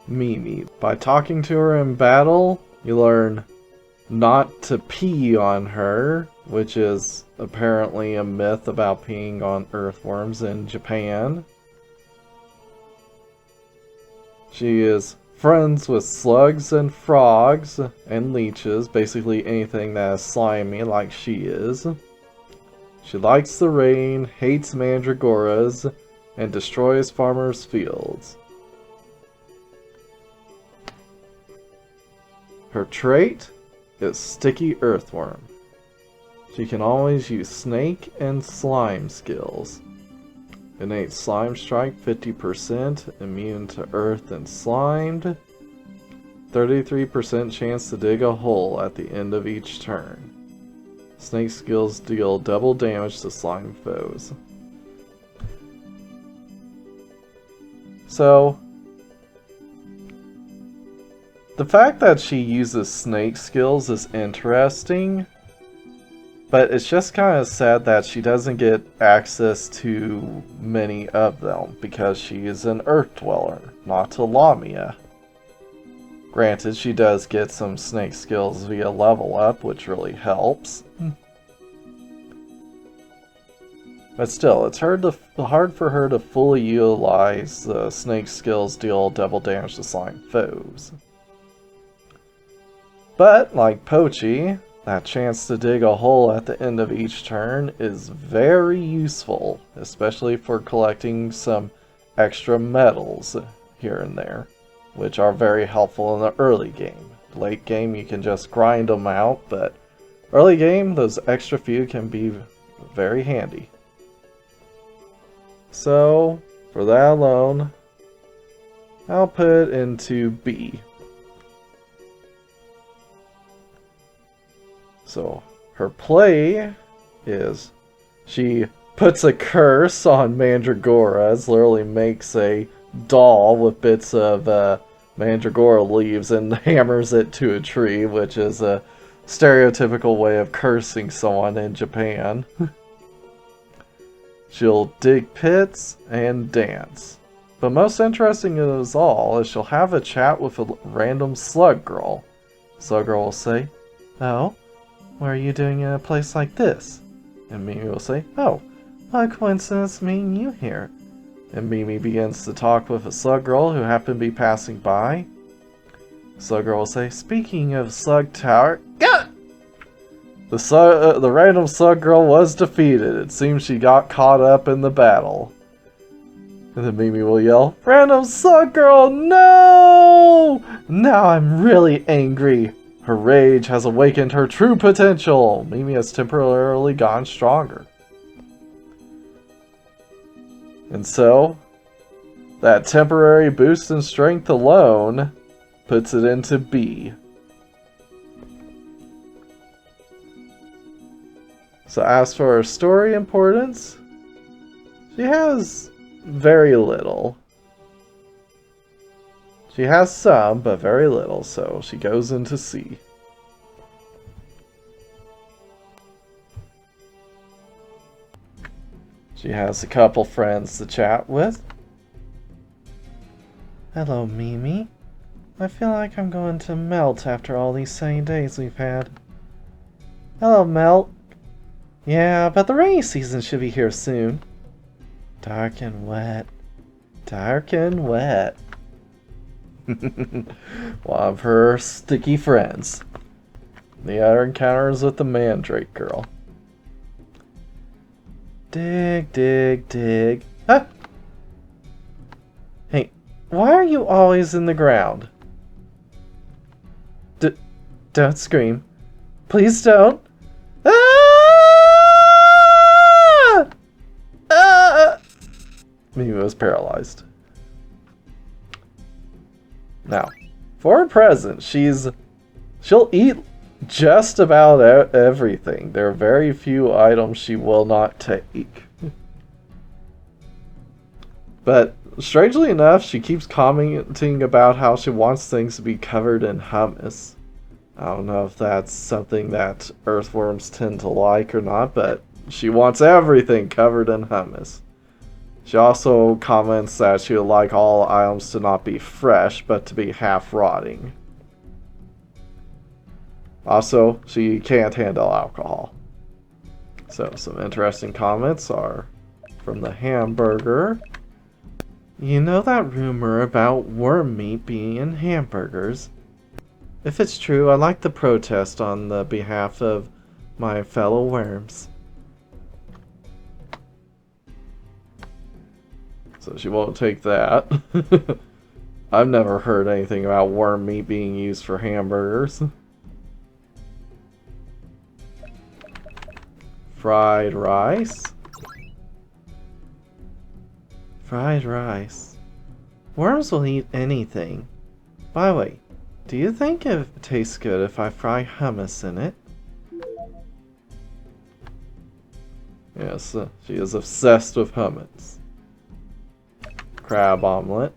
Mimi. By talking to her in battle, you learn not to pee on her, which is apparently a myth about peeing on earthworms in Japan. She is friends with slugs and frogs and leeches, basically anything that is slimy like she is. She likes the rain, hates mandragoras, and destroys farmers' fields. Her trait is Sticky Earthworm. She can always use snake and slime skills. Innate Slime Strike 50%, immune to earth and slimed. 33% chance to dig a hole at the end of each turn. Snake skills deal double damage to slime foes. So, the fact that she uses snake skills is interesting, but it's just kind of sad that she doesn't get access to many of them because she is an Earth Dweller, not a Lamia. Granted, she does get some snake skills via level up, which really helps. But still, it's hard for her to fully utilize the snake skills deal double damage to slime foes. But, like Pochi, that chance to dig a hole at the end of each turn is very useful, especially for collecting some extra medals here and there, which are very helpful in the early game. Late game you can just grind them out, but early game those extra few can be very handy. So, for that alone, I'll put it into B. So, her play is she puts a curse on mandragoras, literally makes a doll with bits of mandragora leaves and hammers it to a tree, which is a stereotypical way of cursing someone in Japan. She'll dig pits and dance. But most interesting of all is she'll have a chat with a random slug girl. Slug girl will say, "Oh, what are you doing in a place like this?" And Mimi will say, "Oh, what a coincidence meeting you here." And Mimi begins to talk with a slug girl who happened to be passing by. Slug girl will say, "Speaking of slug tower..." The random slug girl was defeated. It seems she got caught up in the battle. And then Mimi will yell, "Random slug girl, no!" Now I'm really angry. Her rage has awakened her true potential. Mimi has temporarily gone stronger. And so, that temporary boost in strength alone puts it into B. So as for her story importance, she has very little. She has some, but very little, so she goes into C. She has a couple friends to chat with. "Hello, Mimi. I feel like I'm going to melt after all these sunny days we've had." "Hello, Melt. Yeah, but the rainy season should be here soon." "Dark and wet. Dark and wet." One of her sticky friends. The other encounters with the mandrake girl. Dig, dig, dig. Ah! Hey, why are you always in the ground? Don't scream. Please don't. Mimi was paralyzed. Now, for her present, she'll eat just about everything. There are very few items she will not take. But strangely enough, she keeps commenting about how she wants things to be covered in hummus. I don't know if that's something that earthworms tend to like or not, but she wants everything covered in hummus. She also comments that she would like all items to not be fresh, but to be half rotting. Also, she can't handle alcohol. So, some interesting comments are from the hamburger. You know that rumor about worm meat being in hamburgers? If it's true, I'd like to protest on the behalf of my fellow worms. So she won't take that. I've never heard anything about worm meat being used for hamburgers. Fried rice? Fried rice. Worms will eat anything. By the way, do you think it tastes good if I fry hummus in it? Yes, she is obsessed with hummus. Crab omelet.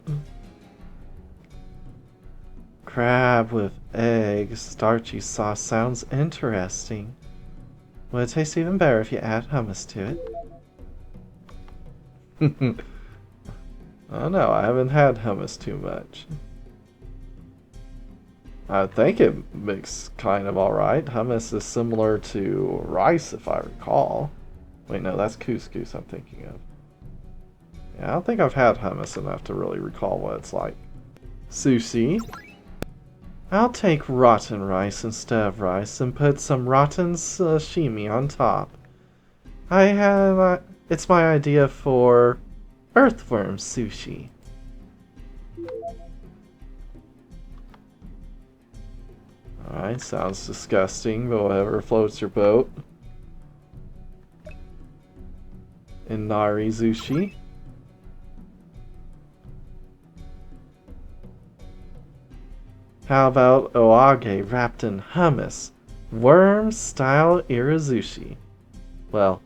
Crab with eggs, starchy sauce sounds interesting. Would it taste even better if you add hummus to it? I don't know, I haven't had hummus too much. I think it makes kind of alright. Hummus is similar to rice, if I recall. Wait, no, that's couscous I'm thinking of. Yeah, I don't think I've had hummus enough to really recall what it's like. Sushi. I'll take rotten rice instead of rice and put some rotten sashimi on top. It's my idea for earthworm sushi. Alright, sounds disgusting, but whatever floats your boat. Inari sushi. How about oage wrapped in hummus? Worm-style irazushi. Well,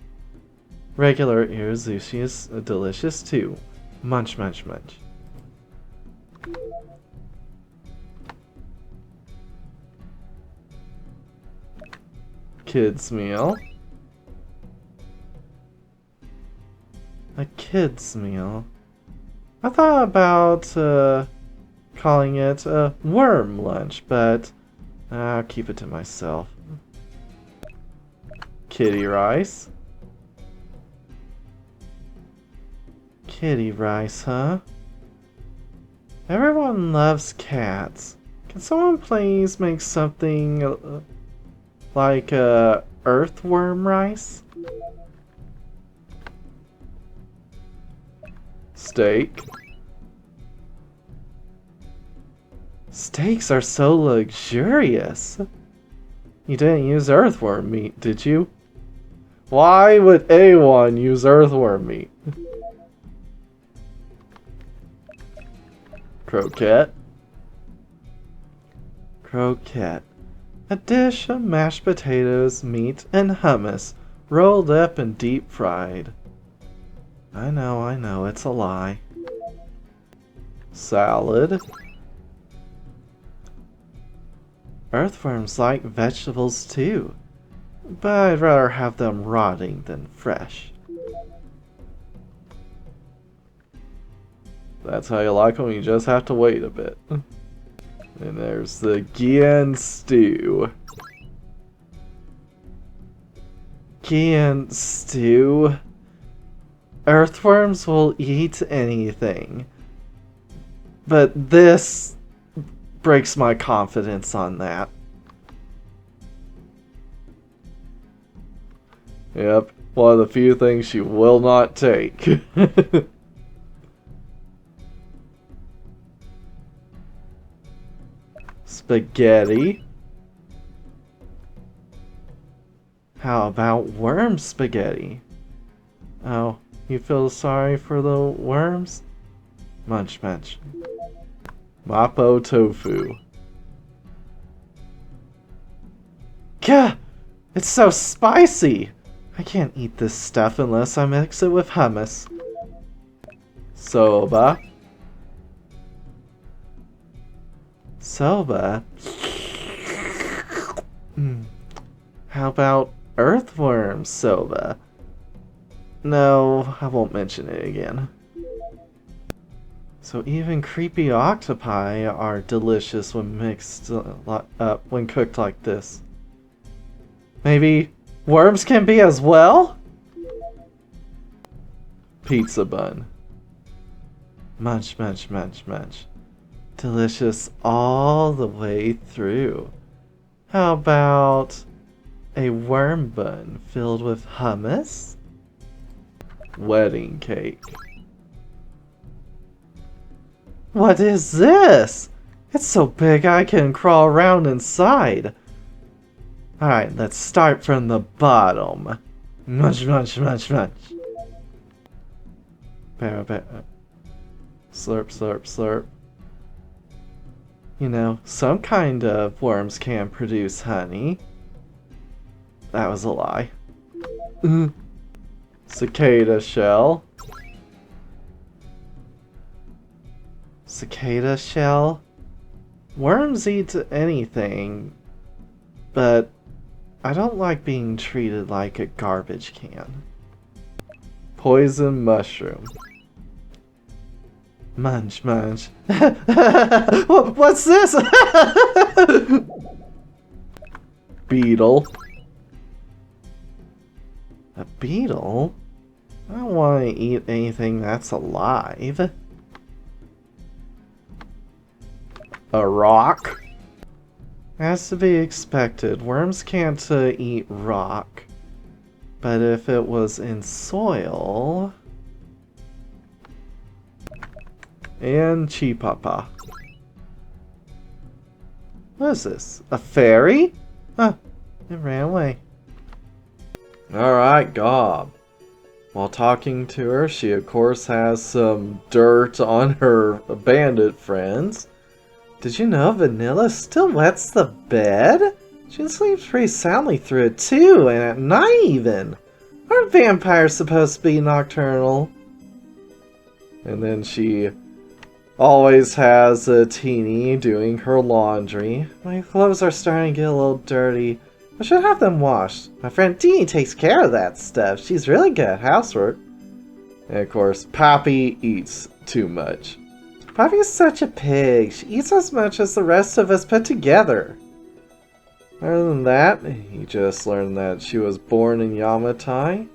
regular irazushi is delicious too. Munch, munch, munch. Kids meal. A kids meal. I thought about calling it a worm lunch, but I'll keep it to myself. Kitty rice. Kitty rice, huh? Everyone loves cats. Can someone please make something like earthworm rice? Steak. Steaks are so luxurious. You didn't use earthworm meat, did you? Why would anyone use earthworm meat? Croquette. Croquette. A dish of mashed potatoes, meat, and hummus, rolled up and deep fried. I know, it's a lie. Salad. Earthworms like vegetables too, but I'd rather have them rotting than fresh. That's how you like them, you just have to wait a bit. And there's the Gian stew. Gian stew? Earthworms will eat anything. But this breaks my confidence on that. Yep, one of the few things she will not take. Spaghetti. How about worm spaghetti? Oh, you feel sorry for the worms? Munch, munch. Mapo tofu. Gah! It's so spicy! I can't eat this stuff unless I mix it with hummus. Soba. Soba? How about earthworm soba? No, I won't mention it again. So even creepy octopi are delicious when mixed up, when cooked like this. Maybe worms can be as well? Pizza bun. Munch, munch, munch, munch. Delicious all the way through. How about a worm bun filled with hummus? Wedding cake. What is this? It's so big I can crawl around inside. Alright, let's start from the bottom. Munch, munch, munch, munch. Slurp, slurp, slurp. You know, some kind of worms can produce honey. That was a lie. Cicada shell. Cicada shell? Worms eat anything, but I don't like being treated like a garbage can. Poison mushroom. Munch, munch. What's this? Beetle. A beetle? I don't want to eat anything that's alive. A rock. As to be expected, worms can't eat rock. But if it was in soil... And Chipapa. What is this? A fairy? Huh, it ran away. Alright, Gob. While talking to her, she of course has some dirt on her bandit friends. Did you know Vanilla still wets the bed? She sleeps pretty soundly through it too, and at night even. Aren't vampires supposed to be nocturnal? And then she always has a Teeny doing her laundry. My clothes are starting to get a little dirty. I should have them washed. My friend Teeny takes care of that stuff. She's really good at housework. And of course, Poppy eats too much. Poppy is such a pig. She eats as much as the rest of us put together. Other than that, he just learned that she was born in Yamatai.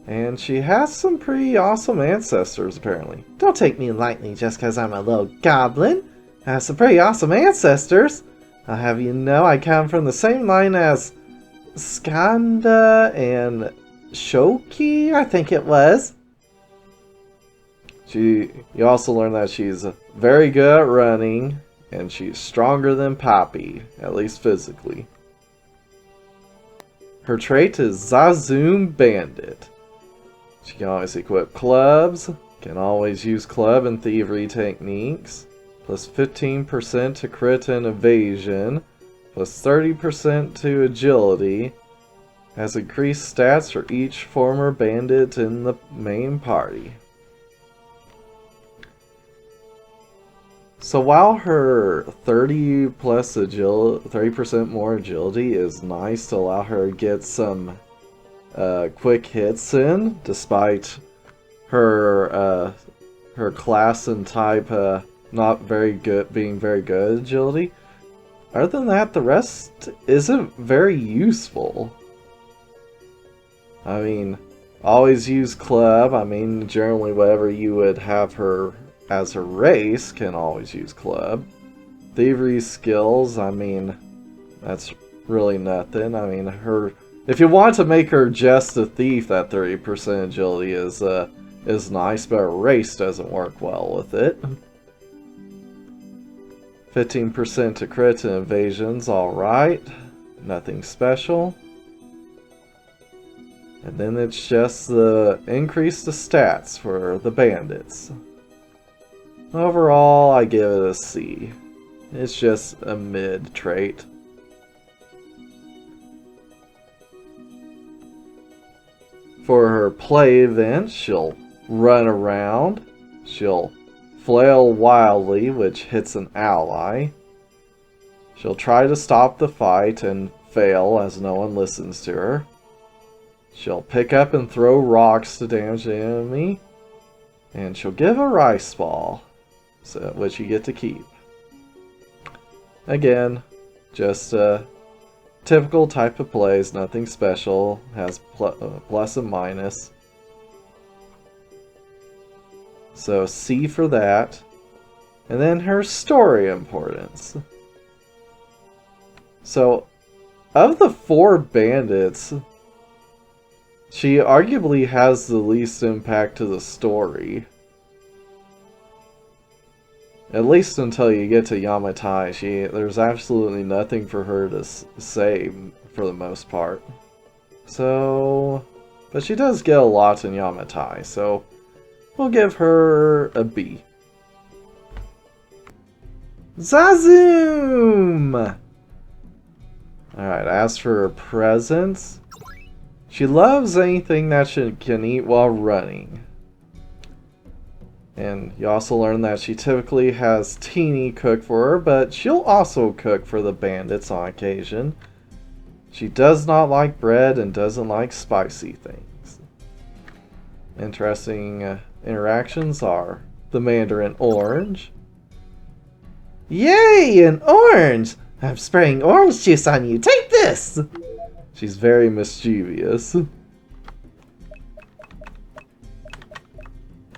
And she has some pretty awesome ancestors, apparently. Don't take me lightly just because I'm a little goblin. I have some pretty awesome ancestors. I'll have you know I come from the same line as Skanda and Shoki, I think it was. You also learn that she's very good at running, and she's stronger than Poppy, at least physically. Her trait is Zazoom Bandit. She can always equip clubs, can always use club and thievery techniques, plus 15% to crit and evasion, plus 30% to agility, has increased stats for each former bandit in the main party. So while her 30% more agility is nice to allow her to get some quick hits in, despite her her class and type not very good, being very good at agility. Other than that, the rest isn't very useful. I mean, always use club. I mean, generally whatever you would have her as her race can always use club. Thievery skills, I mean, that's really nothing. I mean, if you want to make her just a thief, that 30% agility is nice, but her race doesn't work well with it. 15% to crit and evasion's alright. Nothing special. And then it's just the increase the stats for the bandits. Overall, I give it a C. It's just a mid trait. For her play event, she'll run around, she'll flail wildly, which hits an ally. She'll try to stop the fight and fail as no one listens to her. She'll pick up and throw rocks to damage the enemy. And she'll give a rice ball. so, which you get to keep. Again, just a typical type of plays, nothing special, has plus and minus. So C for that. And then her story importance. So, of the 4 bandits, she arguably has the least impact to the story. At least until you get to Yamatai, there's absolutely nothing for her to say for the most part. So, but she does get a lot in Yamatai, so we'll give her a B. Zazoom! Alright, as for her presents, she loves anything that she can eat while running. And you also learn that she typically has Teeny cook for her, but she'll also cook for the bandits on occasion. She does not like bread and doesn't like spicy things. Interesting interactions are the Mandarin Orange. Yay, an orange! I'm spraying orange juice on you. Take this! She's very mischievous.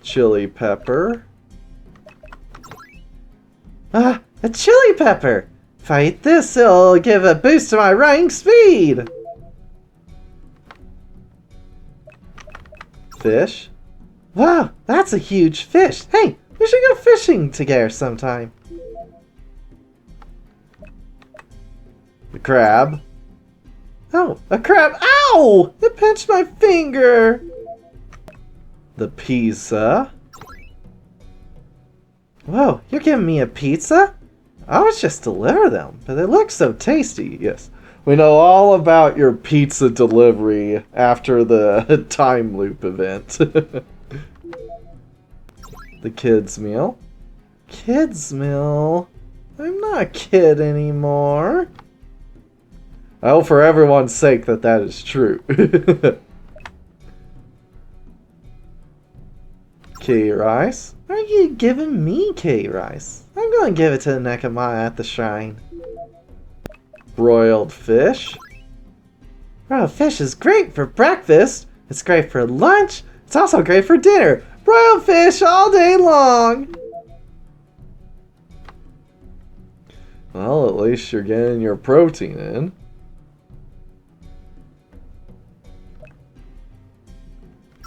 Chili pepper. Ah, a chili pepper! If I eat this, it'll give a boost to my running speed! Fish. Wow, that's a huge fish. Hey, we should go fishing together sometime. The crab. Oh, a crab. Ow! It pinched my finger! The pizza. Whoa, you're giving me a pizza? I was just deliver them, but they look so tasty. Yes, we know all about your pizza delivery after the time loop event. The kids' meal. Kids' meal? I'm not a kid anymore. I hope for everyone's sake that that is true. K-rice? Why are you giving me K-rice? I'm gonna give it to the Nekomata at the shrine. Broiled fish? Broiled fish is great for breakfast. It's great for lunch. It's also great for dinner. Broiled fish all day long. Well, at least you're getting your protein in.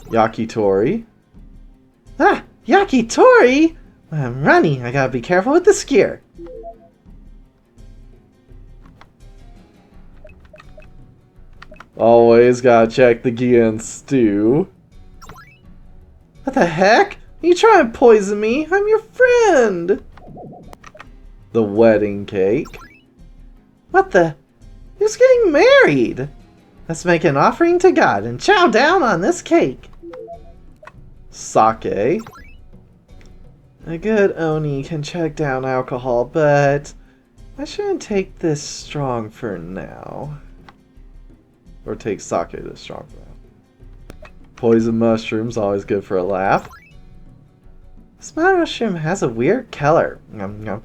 Yakitori. Ah, yakitori? When I'm running, I gotta be careful with the skier. Always gotta check the Gian stew. What the heck? You trying to poison me? I'm your friend! The wedding cake. What the? Who's getting married? Let's make an offering to God and chow down on this cake. Sake. A good Oni can chug down alcohol, but I shouldn't take this strong for now. Or take sake this strong for now. Poison mushrooms, always good for a laugh. This mushroom has a weird color. Nom nom.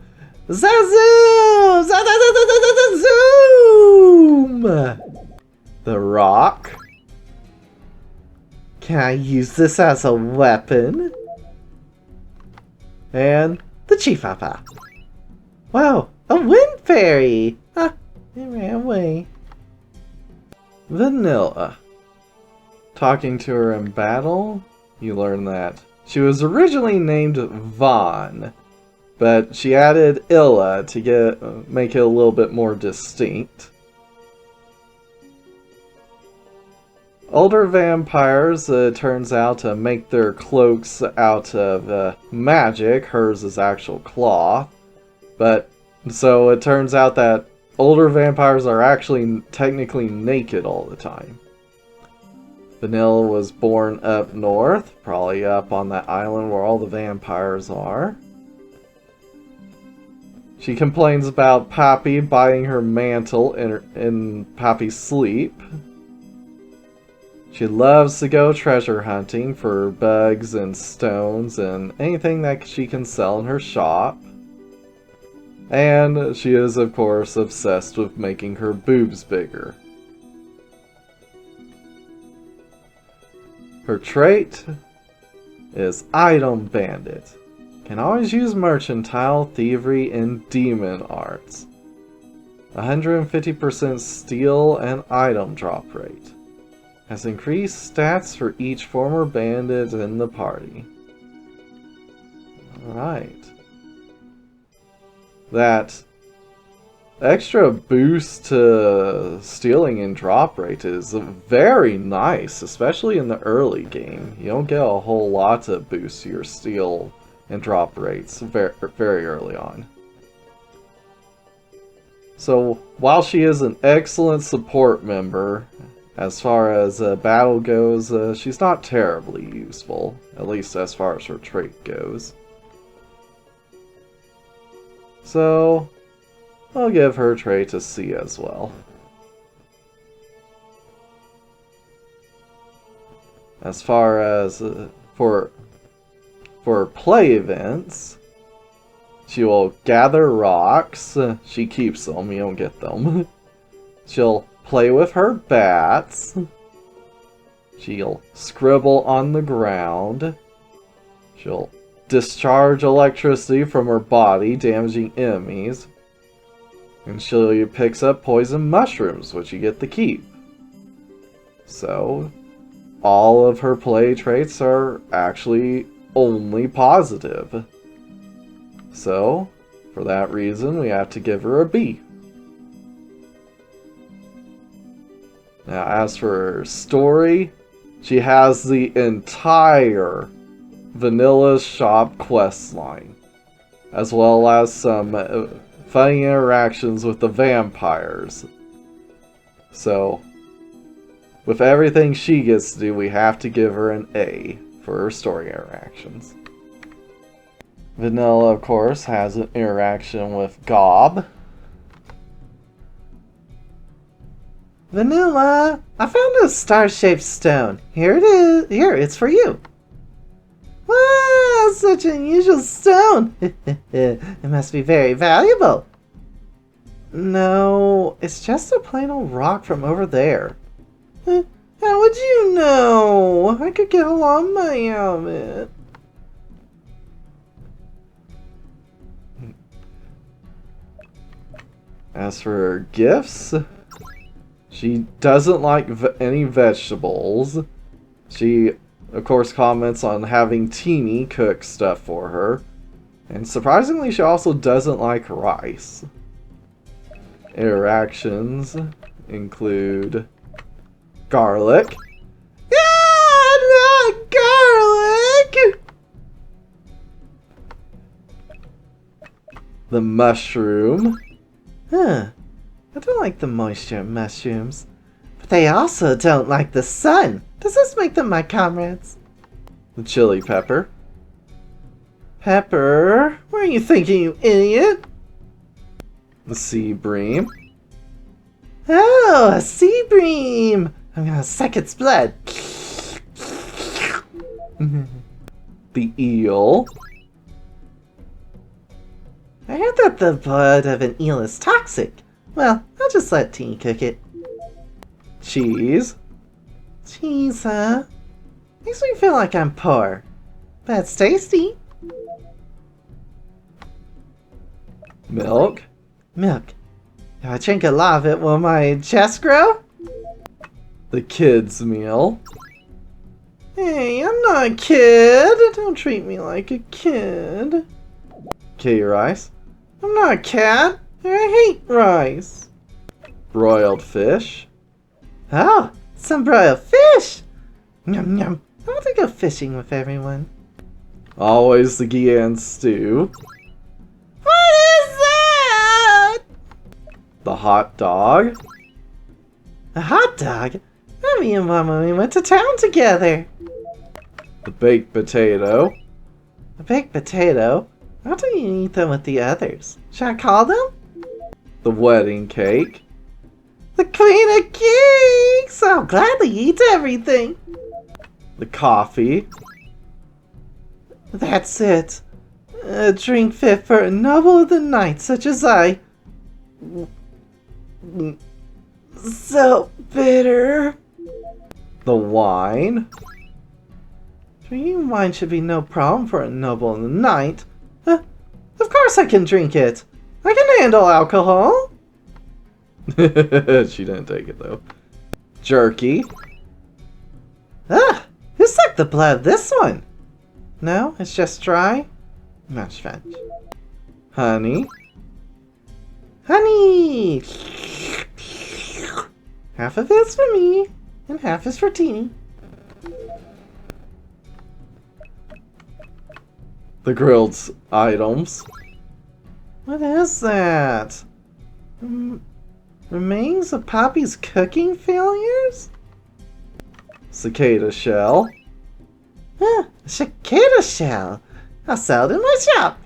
Zazoom! Zazoom! The rock. Can I use this as a weapon? And the Chifapa. Wow, a wind fairy! Ah, it ran away. Vanilla. Talking to her in battle, you learn that she was originally named Vaughn, but she added Illa to make it a little bit more distinct. Older vampires, turns out, to make their cloaks out of magic. Hers is actual cloth. But, so it turns out that older vampires are actually technically naked all the time. Vanilla was born up north, probably up on that island where all the vampires are. She complains about Pappy biting her mantle in Pappy's sleep. She loves to go treasure hunting for bugs and stones and anything that she can sell in her shop. And she is, of course, obsessed with making her boobs bigger. Her trait is Item Bandit. Can always use mercantile, thievery, and demon arts. 150% steal and item drop rate. Has increased stats for each former bandit in the party. Alright. That extra boost to stealing and drop rate is very nice, especially in the early game. You don't get a whole lot to boost your steal and drop rates very early on. So, while she is an excellent support member, as far as battle goes, she's not terribly useful, at least as far as her trait goes. So, I'll give her trait a C as well. As far as for play events, she will gather rocks. She keeps them, you don't get them. She'll play with her bats. She'll scribble on the ground. She'll discharge electricity from her body, damaging enemies. And she picks up poison mushrooms, which you get to keep. So, all of her play traits are actually only positive. So, for that reason, we have to give her a B. Now, as for her story, she has the entire vanilla shop questline, as well as some funny interactions with the vampires. So, with everything she gets to do, we have to give her an A for her story interactions. Vanilla, of course, has an interaction with Gob. Vanilla, I found a star-shaped stone. Here it is. Here, it's for you. Wow, such an unusual stone. It must be very valuable. No, it's just a plain old rock from over there. How would you know? I could get a lot of money out of it. As for her gifts, she doesn't like any vegetables. She, of course, comments on having Teeny cook stuff for her. And surprisingly, she also doesn't like rice. Interactions include garlic. Ah, not garlic! The mushroom. Huh. I don't like the moisture mushrooms. But they also don't like the sun. Does this make them my comrades? The chili pepper. Pepper? What are you thinking, you idiot? The sea bream. Oh, a sea bream! I'm gonna suck its blood. The eel. I heard that the blood of an eel is toxic. Well, I'll just let Teeny cook it. Cheese. Cheese, huh? Makes me feel like I'm poor. But it's tasty. Milk. Milk. If I drink a lot of it, will my chest grow? The kids' meal. Hey, I'm not a kid. Don't treat me like a kid. Kitty rice. I'm not a cat. I hate rice. Broiled fish. Oh, some broiled fish. Yum yum. I want to go fishing with everyone. Always the Gian stew. What is that? The hot dog. A hot dog? Me and Mama, we went to town together. The baked potato. A baked potato? How do you eat them with the others? Should I call them? The wedding cake. The Queen of Kings! I'll gladly eat everything. The coffee. That's it. A drink fit for a noble of the night such as I. So bitter. The wine. Drinking wine should be no problem for a noble in the night. Of course I can drink it. I can handle alcohol. She didn't take it though. Jerky. Who sucked the blood of this one? No, it's just dry. Much fetch. Honey. Honey! Half of it's for me, and half is for Teeny. The grilled items. What is that? Remains of Poppy's cooking failures? Cicada shell. A cicada shell. I'll sell it in my shop.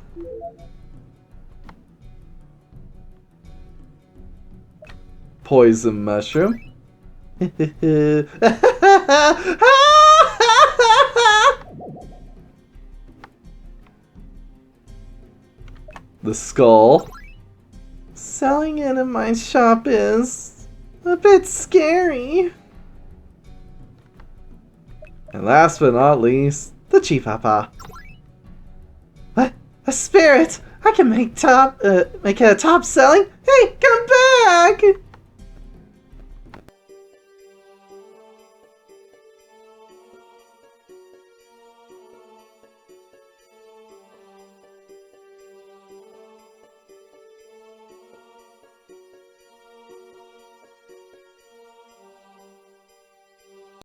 Poison mushroom. The skull. Selling it in my shop is a bit scary. And last but not least, the chipapa. What? A spirit! I can make it a top selling. Hey, come back!